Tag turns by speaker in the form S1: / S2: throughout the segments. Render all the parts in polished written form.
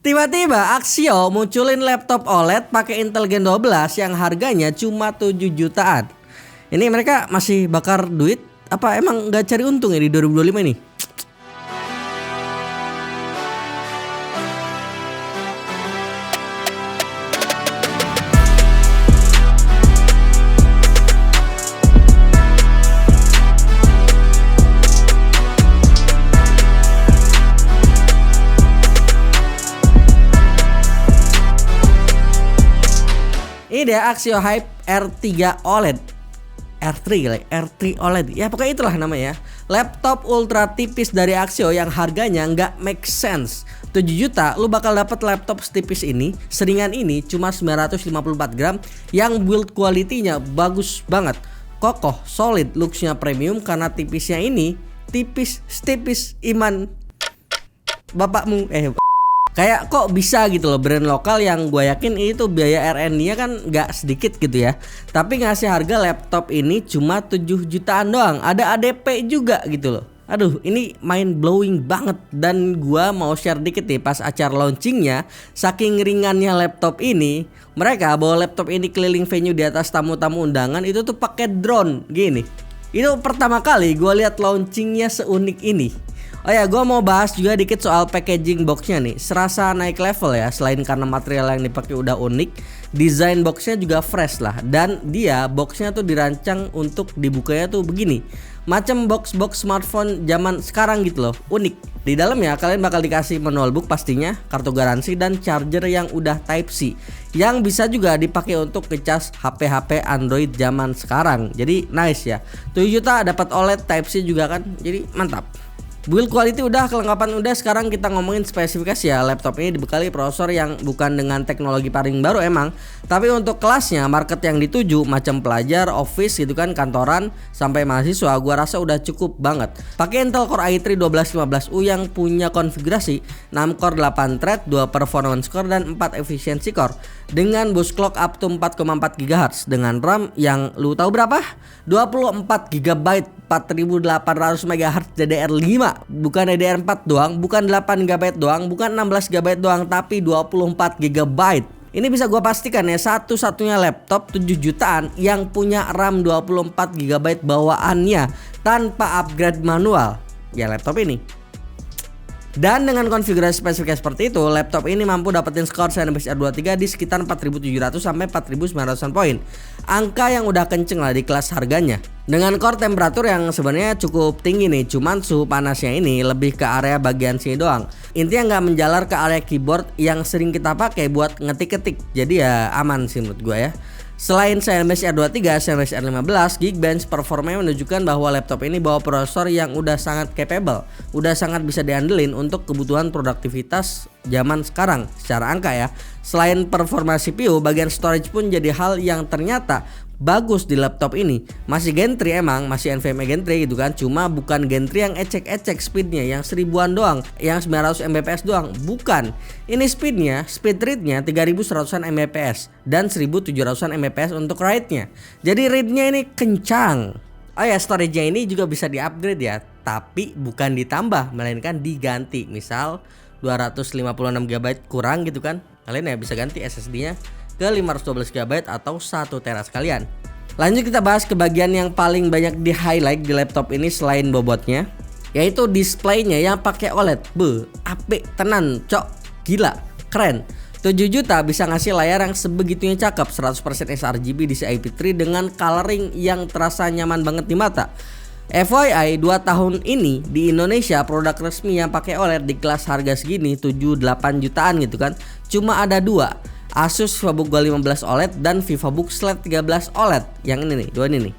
S1: Tiba-tiba Axio munculin laptop OLED pakai Intel Gen 12 yang harganya cuma 7 jutaan. Ini mereka masih bakar duit apa emang nggak cari untung ya di 2025 ini? Ini dia Axio Hype R3 OLED. R3 OLED. Ya pokoknya itulah namanya. Laptop ultra tipis dari Axio yang harganya nggak make sense. 7 juta lu bakal dapat laptop setipis ini, seringan ini cuma 954 gram yang build quality-nya bagus banget. Kokoh, solid, looks-nya premium karena tipisnya ini tipis setipis iman bapakmu. Kayak kok bisa gitu loh, brand lokal yang gue yakin itu biaya R&D-nya kan gak sedikit gitu ya, tapi ngasih harga laptop ini cuma 7 jutaan doang. Ada ADP juga gitu loh. Aduh, ini mind blowing banget. Dan gue mau share dikit nih, pas acara launchingnya, saking ringannya laptop ini, mereka bawa laptop ini keliling venue di atas tamu-tamu undangan itu tuh pakai drone gini. Itu pertama kali gue lihat launchingnya seunik ini. Oh ya, gue mau bahas juga dikit soal packaging boxnya nih. Serasa naik level ya, selain karena material yang dipakai udah unik, desain boxnya juga fresh lah. Dan dia boxnya tuh dirancang untuk dibukanya tuh begini, macam box-box smartphone zaman sekarang gitu loh, unik. Di dalamnya kalian bakal dikasih manual book pastinya, kartu garansi dan charger yang udah Type C, yang bisa juga dipakai untuk ngecas HP-HP Android zaman sekarang. Jadi nice ya. 7 juta dapat OLED Type C juga kan, jadi mantap. Build quality udah, kelengkapan udah, sekarang kita ngomongin spesifikasi ya. Laptop ini dibekali prosesor yang bukan dengan teknologi paling baru emang, tapi untuk kelasnya, market yang dituju macam pelajar, office gitu kan, kantoran, sampai mahasiswa, gua rasa udah cukup banget. Pakai Intel Core i3 1215U yang punya konfigurasi 6 core 8 thread, 2 performance core dan 4 efficiency core, dengan boost clock up to 4,4 GHz dengan RAM yang lu tahu berapa? 24 GB 4800 MHz DDR5, bukan DDR4 doang, bukan 8 GB doang, bukan 16 GB doang, tapi 24 GB. Ini bisa gua pastikan ya, satu-satunya laptop 7 jutaan yang punya RAM 24 GB bawaannya tanpa upgrade manual. Ya laptop ini. Dan dengan konfigurasi spesifikasi seperti itu, laptop ini mampu dapetin skor CNBSR 23 di sekitar 4.700 sampai 4.900 poin. Angka yang udah kenceng lah di kelas harganya. Dengan core temperatur yang sebenarnya cukup tinggi nih, cuman suhu panasnya ini lebih ke area bagian sini doang. Intinya nggak menjalar ke area keyboard yang sering kita pakai buat ngetik-ketik. Jadi ya aman sih menurut gue ya. Selain CMS R23, CMS R15, Geekbench performanya menunjukkan bahwa laptop ini bawa prosesor yang udah sangat capable, udah sangat bisa diandelin untuk kebutuhan produktivitas zaman sekarang secara angka ya. Selain performa CPU, bagian storage pun jadi hal yang ternyata bagus di laptop ini. Masih Gen 3 emang, masih NVMe Gen 3 gitu kan, cuma bukan Gen 3 yang ecek-ecek speednya, yang 1000-an doang, yang 900 Mbps doang, bukan. Ini speednya, speed readnya 3100-an Mbps dan 1700-an Mbps untuk write-nya. Jadi read-nya ini kencang. Oh ya, storage-nya ini juga bisa di-upgrade ya, tapi bukan ditambah, melainkan diganti. Misal 256 GB kurang gitu kan, kalian ya bisa ganti SSD-nya ke 512 GB atau 1 tera sekalian. Lanjut kita bahas ke bagian yang paling banyak di highlight di laptop ini selain bobotnya, yaitu displaynya yang pakai OLED. Apik tenan cok, gila, keren. 7 juta bisa ngasih layar yang sebegitunya cakep, 100% sRGB DCI-P3 dengan coloring yang terasa nyaman banget di mata. FYI 2 tahun ini di Indonesia produk resmi yang pakai OLED di kelas harga segini 7-8 jutaan gitu kan, cuma ada 2, Asus VivoBook Go 15 OLED dan VivoBook Slate 13 OLED. Yang ini nih, 2 ini nih.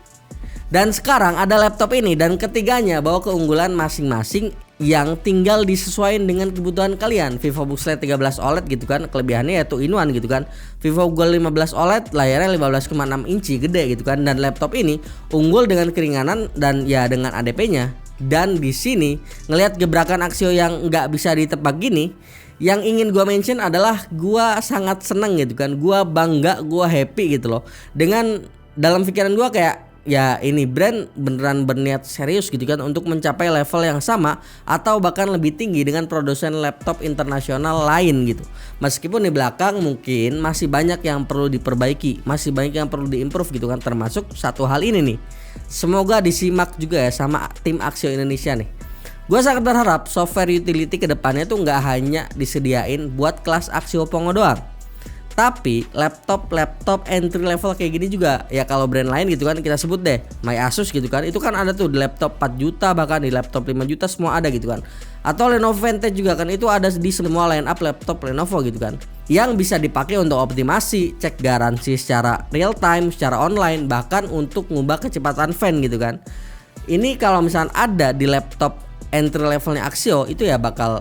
S1: Dan sekarang ada laptop ini dan ketiganya bawa keunggulan masing-masing yang tinggal disesuaikan dengan kebutuhan kalian. VivoBook Slate 13 OLED gitu kan, kelebihannya yaitu in-one gitu kan. VivoBook Go 15 OLED layarnya 15,6 inci, gede gitu kan. Dan laptop ini unggul dengan keringanan dan ya dengan ADP-nya. Dan di sini ngelihat gebrakan Axio yang nggak bisa ditebak gini, yang ingin gue mention adalah gue sangat seneng gitu kan, gue bangga, gue happy gitu loh. Dengan dalam pikiran gue kayak ya ini brand beneran berniat serius gitu kan untuk mencapai level yang sama atau bahkan lebih tinggi dengan produsen laptop internasional lain gitu. Meskipun di belakang mungkin masih banyak yang perlu diperbaiki, masih banyak yang perlu diimprove gitu kan, termasuk satu hal ini nih. Semoga disimak juga ya sama tim Axio Indonesia nih. Gue sangat berharap software utility kedepannya tuh nggak hanya disediain buat kelas Axio Pongo doang, tapi laptop entry level kayak gini juga ya. Kalau brand lain gitu kan kita sebut deh My Asus gitu kan, itu kan ada tuh di laptop 4 juta, bahkan di laptop 5 juta semua ada gitu kan. Atau Lenovo Vintage juga kan, itu ada di semua line up laptop Lenovo gitu kan, yang bisa dipakai untuk optimasi, cek garansi secara real time, secara online, bahkan untuk ngubah kecepatan fan gitu kan. Ini kalau misalnya ada di laptop entry levelnya Axio itu ya bakal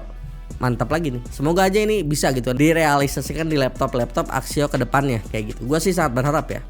S1: mantap lagi nih. Semoga aja ini bisa gitu direalisasikan di laptop Axio ke depannya kayak gitu. Gue sih sangat berharap ya.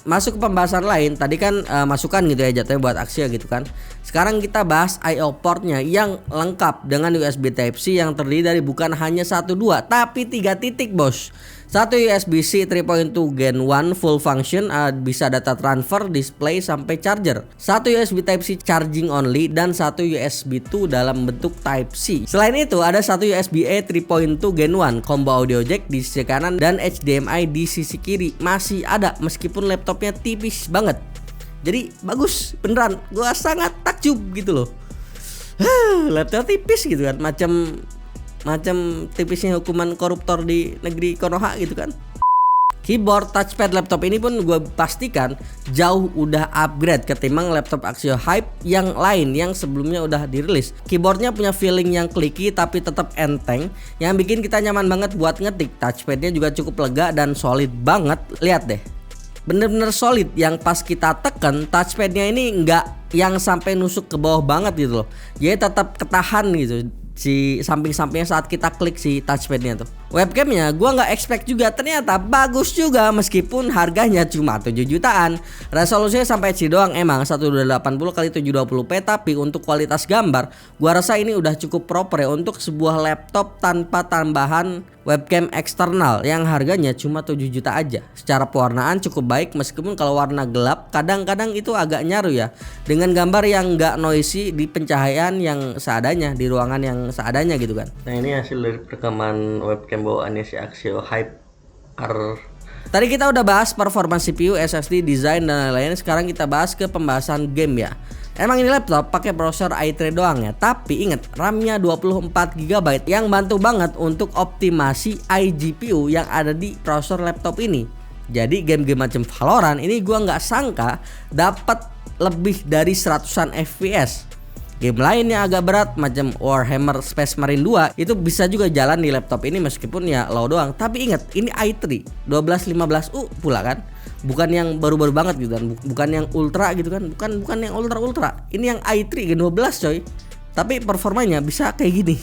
S1: Masuk ke pembahasan lain, tadi kan masukan gitu ya jatuhnya buat Axio gitu kan. Sekarang kita bahas I/O portnya yang lengkap dengan USB Type-C yang terdiri dari bukan hanya 1 2 tapi 3 titik bos. Satu USB-C 3.2 Gen 1 full function, bisa data transfer, display sampai charger. Satu USB Type-C charging only dan satu USB 2 dalam bentuk Type-C. Selain itu ada satu USB-A 3.2 Gen 1 combo audio jack di sisi kanan dan HDMI di sisi kiri masih ada meskipun laptopnya tipis banget. Jadi bagus beneran, gua sangat takjub gitu loh. Laptop tipis gitu kan, macam tipisnya hukuman koruptor di negeri Konoha gitu kan. Keyboard touchpad laptop ini pun gue pastikan jauh udah upgrade ketimbang laptop Axio Hype yang lain yang sebelumnya udah dirilis. Keyboardnya punya feeling yang clicky tapi tetap enteng, yang bikin kita nyaman banget buat ngetik. Touchpadnya juga cukup lega dan solid banget. Lihat deh, bener-bener solid, yang pas kita tekan touchpadnya ini nggak yang sampai nusuk ke bawah banget gitu loh. Jadi tetap ketahan gitu si samping-sampingnya saat kita klik si touchpadnya tuh. Webcamnya gue nggak expect juga, ternyata bagus juga meskipun harganya cuma 7 jutaan. Resolusinya sampai HD doang emang 1280x720p, tapi untuk kualitas gambar gue rasa ini udah cukup proper ya untuk sebuah laptop tanpa tambahan webcam eksternal yang harganya cuma 7 juta aja. Secara pewarnaan cukup baik meskipun kalau warna gelap kadang-kadang itu agak nyaru ya, dengan gambar yang nggak noisy di pencahayaan yang seadanya, di ruangan yang seadanya gitu kan. Nah ini hasil dari rekaman webcam bawaannya si Axio Hype R. Tadi kita udah bahas performa CPU, SSD, desain dan lain-lain. Sekarang kita bahas ke pembahasan game ya. Emang ini laptop pakai prosesor i3 doang ya, tapi inget RAM-nya 24GB yang bantu banget untuk optimasi iGPU yang ada di prosesor laptop ini. Jadi game-game macam Valorant ini gua nggak sangka dapat lebih dari 100-an FPS. Game lain yang agak berat macam Warhammer Space Marine 2 itu bisa juga jalan di laptop ini meskipun ya low doang. Tapi ingat ini i3 1215U pula kan, bukan yang baru-baru banget gitu kan, bukan yang ultra gitu kan, bukan yang ultra. Ini yang i3 Gen 12 coy. Tapi performanya bisa kayak gini.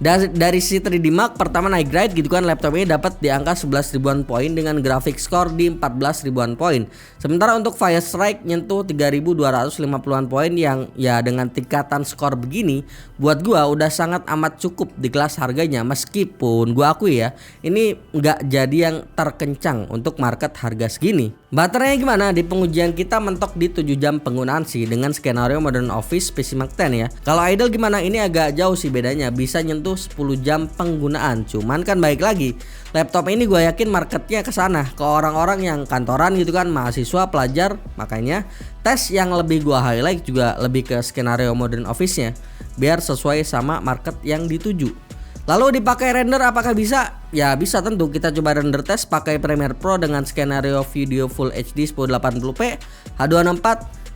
S1: Dari si 3D Mark pertama naik grade gitu kan, laptop ini dapat di angka 11 ribuan poin dengan grafik score di 14 ribuan poin. Sementara untuk Fire Strike nyentuh 3250-an poin yang ya dengan tingkatan skor begini buat gua udah sangat amat cukup di kelas harganya, meskipun gua akui ya ini nggak jadi yang terkencang untuk market harga segini. Baterainya gimana? Di pengujian kita mentok di 7 jam penggunaan sih dengan skenario Modern Office PC Mark 10 ya. Kalau idle gimana? Ini agak jauh sih bedanya, bisa nyentuh 10 jam penggunaan. Cuman kan baik lagi, laptop ini gue yakin marketnya ke sana, ke orang-orang yang kantoran gitu kan, mahasiswa, pelajar. Makanya tes yang lebih gue highlight juga lebih ke skenario Modern Office-nya biar sesuai sama market yang dituju. Lalu dipakai render apakah bisa? Ya bisa tentu. Kita coba render test pakai Premiere Pro dengan skenario video Full HD 1080p H264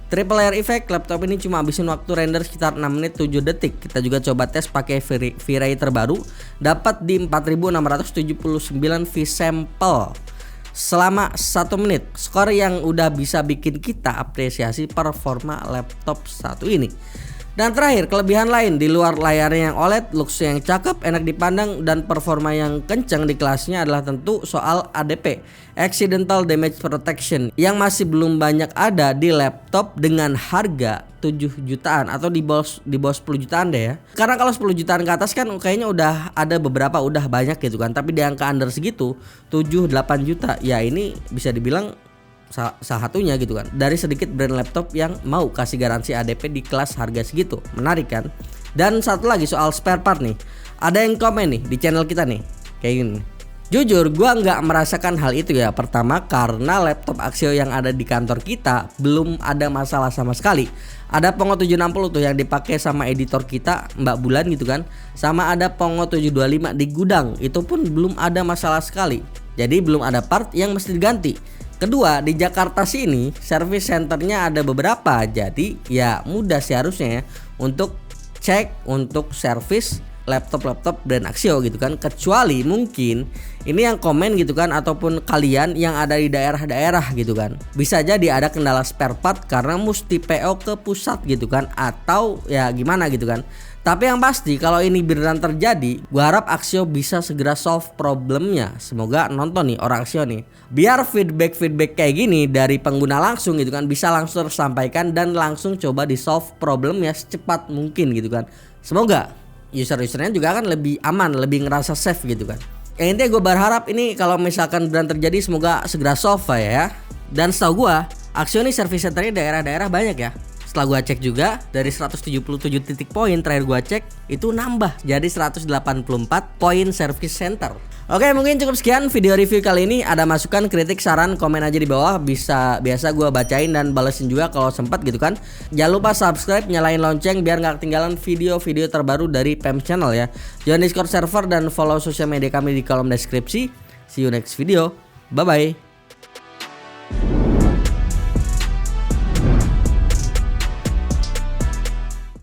S1: triple layer effect. Laptop ini cuma habisin waktu render sekitar 6 menit 7 detik. Kita juga coba tes pakai V-Ray terbaru, dapat di 4679 V-sample selama 1 menit. Skor yang udah bisa bikin kita apresiasi performa laptop satu ini. Dan terakhir, kelebihan lain di luar layarnya yang OLED, looks yang cakep, enak dipandang, dan performa yang kencang di kelasnya adalah tentu soal ADP, Accidental Damage Protection, yang masih belum banyak ada di laptop dengan harga 7 jutaan atau di bawah 10 jutaan deh ya. Karena kalau 10 jutaan ke atas kan kayaknya udah ada beberapa, udah banyak gitu kan. Tapi di angka under segitu 7-8 juta ya ini bisa dibilang salah satunya gitu kan, dari sedikit brand laptop yang mau kasih garansi ADP di kelas harga segitu. Menarik kan? Dan satu lagi soal spare part nih, ada yang komen nih di channel kita nih kayak gini. Jujur gua nggak merasakan hal itu ya. Pertama karena laptop Axio yang ada di kantor kita belum ada masalah sama sekali. Ada Pongo 760 tuh yang dipakai sama editor kita Mbak Bulan gitu kan. Sama ada Pongo 725 di gudang, itu pun belum ada masalah sekali. Jadi belum ada part yang mesti diganti. Kedua, di Jakarta sini service centernya ada beberapa. Jadi ya mudah sih harusnya ya untuk cek untuk service laptop brand Axio gitu kan. Kecuali mungkin ini yang komen gitu kan, ataupun kalian yang ada di daerah-daerah gitu kan, bisa jadi ada kendala spare part karena mesti PO ke pusat gitu kan, atau ya gimana gitu kan. Tapi yang pasti kalau ini beneran terjadi, gua harap Axio bisa segera solve problemnya. Semoga nonton nih orang Axio nih, biar feedback kayak gini dari pengguna langsung gitu kan bisa langsung tersampaikan dan langsung coba di solve problemnya secepat mungkin gitu kan. Semoga user-usernya juga kan lebih aman, lebih ngerasa safe gitu kan. Yang intinya gue berharap ini kalau misalkan beneran terjadi semoga segera solve ya. Dan setahu gue Axio ini service centernya daerah-daerah banyak ya. Setelah gue cek juga dari 177 titik poin terakhir gue cek itu nambah jadi 184 poin service center. Oke, mungkin cukup sekian video review kali ini. Ada masukan, kritik, saran, komen aja di bawah. Biasa gue bacain dan balesin juga kalau sempat gitu kan. Jangan lupa subscribe, nyalain lonceng biar gak ketinggalan video-video terbaru dari PEM Channel ya. Join Discord server dan follow sosial media kami di kolom deskripsi. See you next video. Bye bye.